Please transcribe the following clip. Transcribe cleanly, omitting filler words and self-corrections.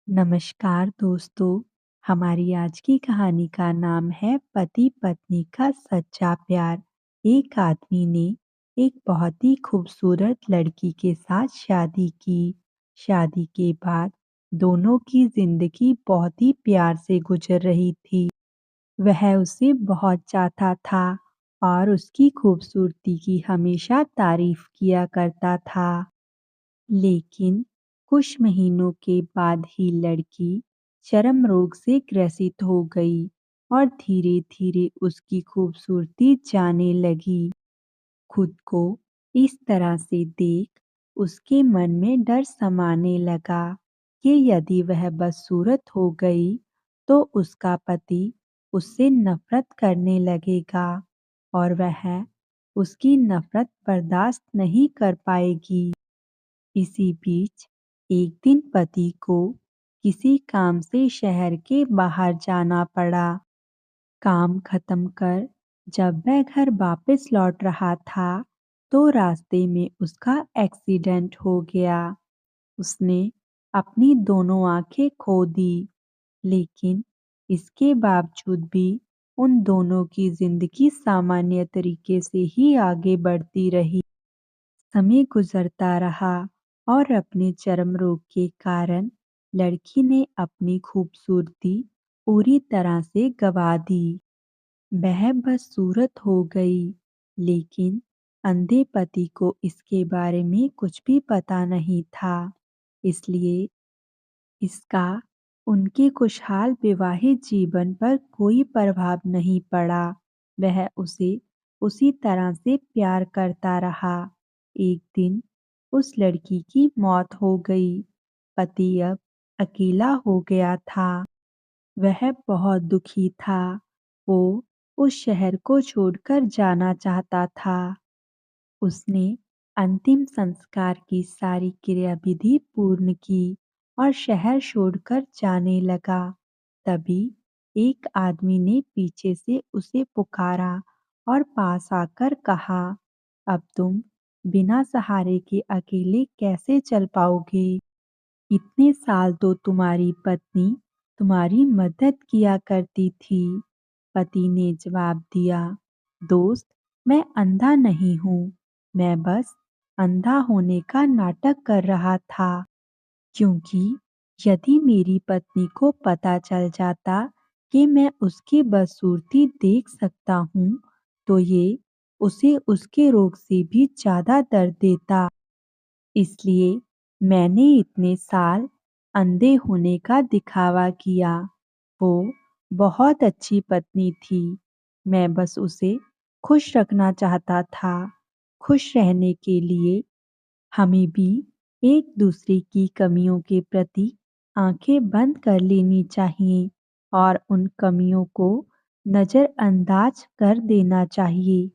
नमस्कार दोस्तों। हमारी आज की कहानी का नाम है पति पत्नी का सच्चा प्यार। एक आदमी ने एक बहुत ही खूबसूरत लड़की के साथ शादी की। शादी के बाद दोनों की जिंदगी बहुत ही प्यार से गुजर रही थी। वह उसे बहुत चाहता था और उसकी खूबसूरती की हमेशा तारीफ किया करता था। लेकिन कुछ महीनों के बाद ही लड़की चर्म रोग से ग्रसित हो गई और धीरे-धीरे उसकी खूबसूरती जाने लगी। खुद को इस तरह से देख उसके मन में डर समाने लगा कि यदि वह बदसूरत हो गई तो उसका पति उससे नफरत करने लगेगा और वह उसकी नफरत बर्दाश्त नहीं कर पाएगी। इसी बीच एक दिन पति को किसी काम से शहर के बाहर जाना पड़ा। काम खत्म कर जब वह घर वापस लौट रहा था तो रास्ते में उसका एक्सीडेंट हो गया। उसने अपनी दोनों आंखें खो दी, लेकिन इसके बावजूद भी उन दोनों की जिंदगी सामान्य तरीके से ही आगे बढ़ती रही। समय गुजरता रहा और अपने चर्म रोग के कारण लड़की ने अपनी खूबसूरती पूरी तरह से गंवा दी। वह बदसूरत हो गई, लेकिन अंधे पति को इसके बारे में कुछ भी पता नहीं था। इसलिए इसका उनके खुशहाल वैवाहिक जीवन पर कोई प्रभाव नहीं पड़ा। वह उसे उसी तरह से प्यार करता रहा। एक दिन उस लड़की की मौत हो गई। पति अब अकेला हो गया था। वह बहुत दुखी था। वो उस शहर को छोड़कर जाना चाहता था। उसने अंतिम संस्कार की सारी क्रियाविधि पूर्ण की और शहर छोड़कर जाने लगा। तभी एक आदमी ने पीछे से उसे पुकारा और पास आकर कहा, अब तुम बिना सहारे के अकेले कैसे चल पाओगे? इतने साल तो तुम्हारी पत्नी तुम्हारी मदद किया करती थी। पति ने जवाब दिया, दोस्त, मैं अंधा नहीं हूँ। मैं बस अंधा होने का नाटक कर रहा था, क्योंकि यदि मेरी पत्नी को पता चल जाता कि मैं उसकी बदसूरती देख सकता हूँ, तो ये उसे उसके रोग से भी ज्यादा दर्द देता। इसलिए मैंने इतने साल अंधे होने का दिखावा किया। वो बहुत अच्छी पत्नी थी। मैं बस उसे खुश रखना चाहता था। खुश रहने के लिए हमें भी एक दूसरे की कमियों के प्रति आंखें बंद कर लेनी चाहिए और उन कमियों को नज़रअंदाज कर देना चाहिए।